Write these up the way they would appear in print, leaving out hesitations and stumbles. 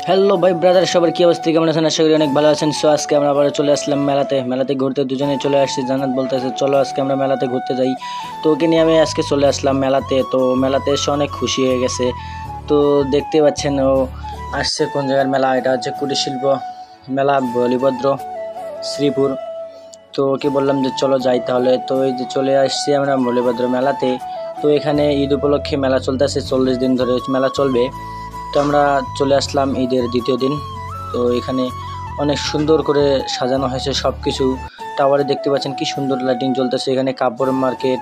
Hello ভাই brother, সবার কি অবস্থা, কেমন আছেন? আশা করি অনেক ভালো আছেন। সো আজকে আমরা আবার চলে আসলাম মেলাতে ঘুরতে। দুজনে চলে আসছি। জান্নাত বলতেছে চলো আজকে আমরা মেলাতে ঘুরতে যাই। তো ওকে নিয়ে আমি আজকে চলে আসলাম মেলাতে। তো মেলাতে এসে অনেক খুশি হয়ে গেছে। তো দেখতে পাচ্ছেন ও আসছে কোন জায়গার মেলা। এটা হচ্ছে কুটির শিল্প মেলা, বলিভদ্র, শ্রীপুর। তো ওকে বললাম যে চলো যাই তাহলে। তো এই যে চলে আসছি আমরা বলিভদ্র মেলাতে। তো এখানে ঈদ উপলক্ষে মেলা চলতেছে, 40 দিন ধরে মেলা চলবে। তো আমরা চলে আসলাম ঈদের দ্বিতীয় দিন। তো এখানে অনেক সুন্দর করে সাজানো হয়েছে সব কিছু। টাওয়ারে দেখতে পাচ্ছেন কি সুন্দর লাইটিং জ্বলতেছে। এখানে কাপড় মার্কেট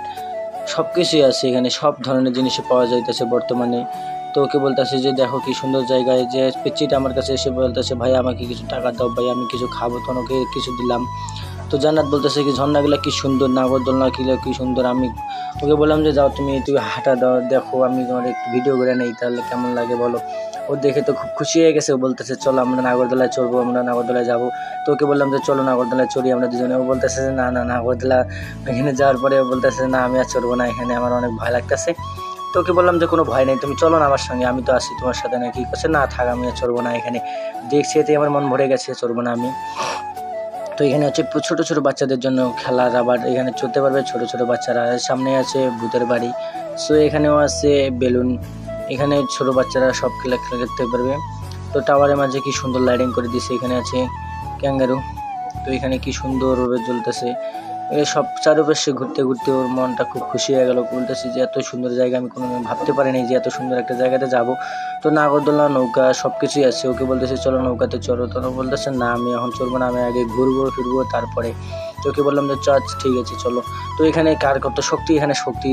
সব কিছুই আছে, এখানে সব ধরনের জিনিসই পাওয়া যাইতেছে বর্তমানে। তো ওকে বলতেছে যে দেখো কি সুন্দর জায়গায়, যে পিচ্চিটা আমার কাছে এসে বলতেছে ভাই আমাকে কিছু টাকা দাও, ভাই আমি কিছু খাবো। তো ওকে কিছু দিলাম। তো জান্নাত বলতেছে কি ঝর্ণাগুলো কি সুন্দর, নাগরদোলনা কি সুন্দর। আমি ওকে বললাম যে যাও তুমি হাঁটা দাও, দেখো আমি তোমার একটু ভিডিও করে নেই, তাহলে কেমন লাগে বলো। ও দেখে তো খুব খুশি হয়ে গেছে। ও বলতেছে চলো আমরা নাগরদোলায় চড়বো, আমরা নাগরদোলায় যাবো। তো ওকে বললাম যে চলো নাগরদোলায় চড়ি আমরা দুজনে। ও বলতেছে যে না নাগরদোলা, এখানে যাওয়ার পরে ও বলতেছে না আমি আর চড়বো না, এখানে আমার অনেক ভয় লাগতেছে। তো ওকে বললাম যে কোনো ভয় নেই, তুমি চলো না আমার সঙ্গে, আমি তো আসি তোমার সাথে। না কি করছে, না থাক আমি আর চড়বো না, এখানে দেখছি এতে আমার মন ভরে গেছে, চড়বো না আমি। তো এখানে হচ্ছে ছোট ছোট বাচ্চাদের জন্য খেলার, আবার এখানে চড়তে পারবে ছোট ছোট বাচ্চারা। সামনে আছে ভূতের বাড়ি। সো এখানেও আছে বেলুন, এখানে ছোট বাচ্চারা সব খেলা খেলতে পারবে। তো টাওয়ারের মাঝে কি সুন্দর লাইটিং করে দিছে। এখানে আছে ক্যাঙ্গারু। তো এখানে কি সুন্দরভাবে জ্বলতেছে। সব চারপাশে ঘুরতে ঘুরতে ওর মনটা খুব খুশি হয়ে গেল। বলতেছে যে এত সুন্দর জায়গা আমি কোনো ভাবতে পারিনি যে এত সুন্দর একটা জায়গাতে যাব। তো নাগরদোলনা, নৌকা সব কিছুই আছে। ওকে বলতেছে চলো নৌকাতে চড়ো। তো বলতেছে না আমি এখন চলবো না, আমি আগে ঘুরবো ফিরবো তারপরে। তো ওকে বললাম যে ঠিক আছে চলো। তো এখানে কার কত শক্তি, এখানে শক্তি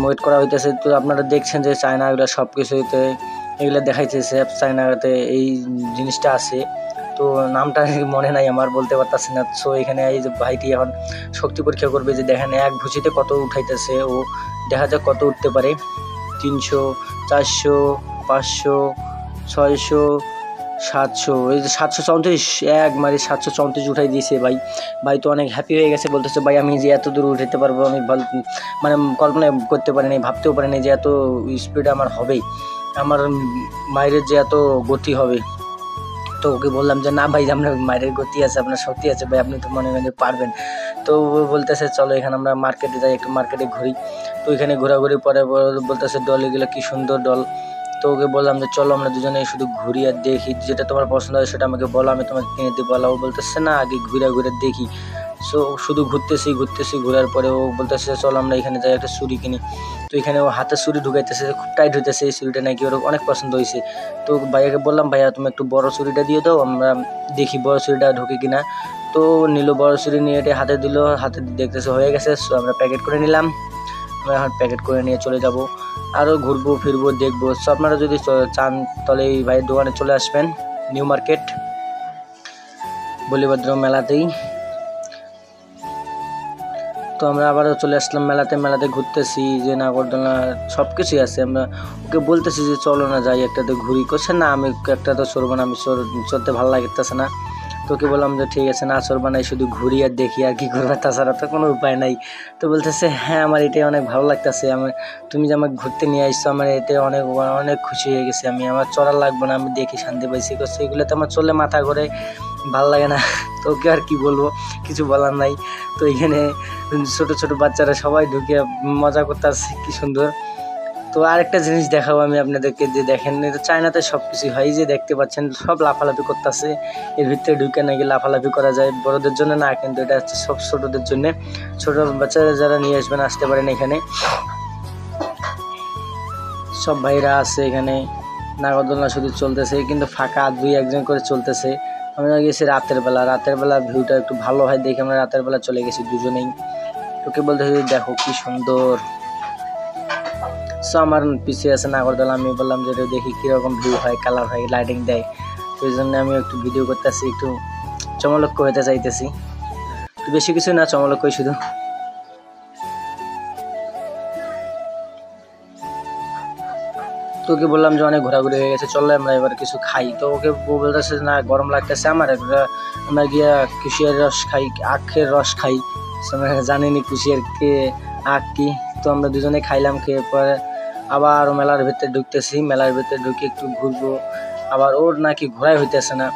ওয়েট করা হইতেছে। তো আপনারা দেখছেন যে চায়না এগুলো সব কিছুতে এগুলো দেখাইতেছে, চায়নাতে এই জিনিসটা আছে। তো নামটা মনে নাই আমার, বলতে পারতেছি না। সো এখানে এই যে ভাইটি এখন শক্তি পরীক্ষা করবে, যে দেখেন এক ভুচিতে কত উঠাইতেছে ও, দেখা যাক কত উঠতে পারে। 300, 400, 500, 600, 700, এই যে 734, এক মারি 734 উঠাই দিয়েছে ভাই তো অনেক হ্যাপি হয়ে গেছে। বলতেছে ভাই আমি যে এত দূর উঠাতে পারবো আমি মানে কল্পনা করতে পারিনি, ভাবতেও পারিনি যে এত স্পিড আমার হবে, আমার মায়ের যে এত গতি হবে। তো ওকে বললাম যে না ভাই আপনার মায়ের গতি আছে, আপনার শক্তি আছে ভাই, আপনি তো মনে মনে পারবেন। তো বলতেছে চলো এখানে আমরা মার্কেটে যাই, একটু মার্কেটে ঘুরি। তো এখানে ঘোরাঘুরি পরে বলতেছে ডল, এগুলো কি সুন্দর ডল। তো ওকে বললাম যে চলো আমরা দুজনে শুধু ঘুরি আর দেখি, যেটা তোমার পছন্দ হয় সেটা আমাকে বলো, আমি তোমাকে কিনে দিই বলা। ও বলতেছে না আগে ঘুরে দেখি। সো শুধু ঘুরতেছি ঘোরার পরে ও বলতেছে চলো আমরা এখানে যাই একটা ছুরি কিনি। তো এখানে ও হাতে ছুরি ঢুকাইতেছে, খুব টাইট হইতেছে এই ছুরিটা, নাকি ওর অনেক পছন্দ হয়েছে। তো ভাইয়াকে বললাম ভাইয়া তুমি একটু বড় ছুরিটা দিয়ে দাও, আমরা দেখি বড় ছুরিটা ঢোকে কিনা। তো নিল বড় ছুরি নিয়ে এটা হাতে দিল, হাতে দেখতেছে হয়ে গেছে। সো আমরা প্যাকেট করে নিলাম। আমরা এখন প্যাকেট করে নিয়ে চলে যাব, আরও ঘুরবো ফিরবো দেখবো। সো আপনারা যদি চান তাহলে এই ভাইয়ের দোকানে চলে আসবেন, নিউ মার্কেট বলিভদ্র মেলাতেই। তো আমরা আবারও চলে আসলাম মেলাতে ঘুরতেছি, যে নাগরদোলনা সব কিছুই আছে। আমরা ওকে বলতেছি যে চলো না যাই একটাতে ঘুরি, করছে না আমি একটা তো চড়বো না, আমি চড়তে ভালো লাগতেছে না। তো ওকে বললাম যে ঠিক আছে না চড়বা নাই, শুধু ঘুরি আর দেখি আর কি করবে, তাছাড়া তো কোনো উপায় নাই। তো বলতেছে হ্যাঁ আমার এটাই অনেক ভালো লাগতেছে, তুমি যে আমাকে ঘুরতে নিয়ে আসছো আমার এতে অনেক অনেক খুশি হয়ে গেছি, আমার চড়ার লাগবে না, আমি দেখি শান্তি পাইছি। করছে এগুলোতে আমার চললে মাথা ঘুরে, ভালো লাগে না। তো ওকে আর কি বলবো, কিছু বলার নাই। তো এখানে ছোট ছোট বাচ্চারা সবাই ঢুকে মজা করতেছে, কি সুন্দর। তো আরেকটা জিনিস দেখাবো আমি আপনাদেরকে, যে দেখেন এটা চায়নাতে সব কিছুই হয়, যে দেখতে পাচ্ছেন সব লাফালাফি করতেছে। এর ভিতরে ঢুকে নাকি লাফালাফি করা যায়, বড়দের জন্য না, কিন্তু এটা হচ্ছে সব ছোটদের জন্য। ছোট বাচ্চারা যারা নিয়ে আসবেন আসতে পারেন এখানে, সব ভাইরা আছে এখানে। নাগরদোলনা শুধু চলতেছে, কিন্তু ফাঁকা 2-1 করে চলতেছে। আমরা গেছি রাতের বেলা ভিউটা একটু ভালো হয় দেখে আমরা রাতের বেলা চলে গেছি দুজনেই। তোকে বলতেছি দেখো কি সুন্দর। সো আমার পিছিয়ে আছে নাগরদোলা, আমি বললাম যে দেখি কীরকম ভিউ হয়, কালার হয়, লাইটিং দেয়। তো এই জন্য আমি একটু ভিডিও করতেছি, একটু চমলক্ষ হতে চাইতেছি। তো বেশি কিছু না, চমলক্ষই শুধু। তো ওকে বললাম যে অনেক ঘোরাঘুরি হয়ে গেছে, চলো আমরা এবার কিছু খাই। তো ওকে বলতেছে না গরম লাগতেছে আমার, আমরা গিয়া কুশিয়ার রস খাই, আখের রস খাই। জানিনি কুশিয়ার কে আখ কি। তো আমরা দুজনে খাইলাম, খেয়ে পরে আবার মেলার ভিতরে ঢুকতেছি। মেলার ভিতরে ঢুকে একটু ঘুরবো আবার ওর নাকি ঘোরাই হইতেছে না।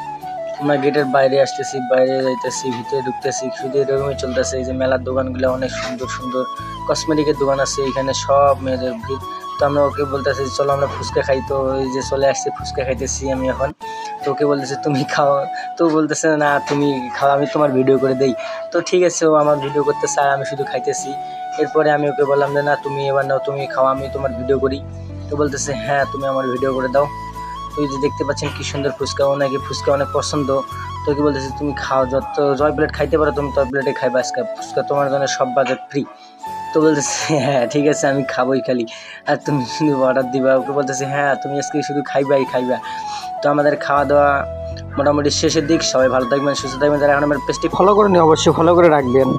আমরা গেটের বাইরে আসতেছি, বাইরে যাইতেছি, ভিতরে ঢুকতেছি, শুধু এরকমই চলতেছে। এই যে মেলার দোকানগুলো অনেক সুন্দর সুন্দর কসমেটিকের দোকান আছে, এখানে সব মেয়েদের ভিড়। তো আমরা ওকে বলতেছি চলো আমরা ফুচকা খাই। তো এই যে চলে আসছি, ফুচকা খাইতেছি আমি এখন। তো ওকে বলতেছে তুমি খাও, তো বলতেছে না তুমি খাও, আমি তোমার ভিডিও করে দেই। তো ঠিক আছে, ও আমার ভিডিও করতেছে আর আমি শুধু খাইতেছি। এরপরে আমি ওকে বললাম যে না তুমি এবার নাও, তুমি খাও, আমি তোমার ভিডিও করি। তো বলতেছে হ্যাঁ তুমি আমার ভিডিও করে দাও। তো এই যে দেখতে পাচ্ছেন কি সুন্দর ফুচকা, ও নাকি ফুচকা অনেক পছন্দ। তো কি বলতেছে তুমি খাও, যত জয় প্লেট খাইতে পারো তুমি তয় প্লেটে খাইবা, আজকে ফুচকা তোমার জন্য সব বাজেট ফ্রি। তো বলতেছে হ্যাঁ ঠিক আছে আমি খাবোই খালি, আর তুমি শুধু অর্ডার দিবা। ওকে বলতেছে হ্যাঁ তুমি আজকে শুধু খাইবাই খাইবা। তো আমাদের খাওয়া দাওয়া মোটামুটি শেষের দিক। সবাই ভালো থাকবেন, সুস্থ থাকবেন। যারা এখন আমার পেজটি ফলো করেনি অবশ্যই ফলো করে রাখবেন।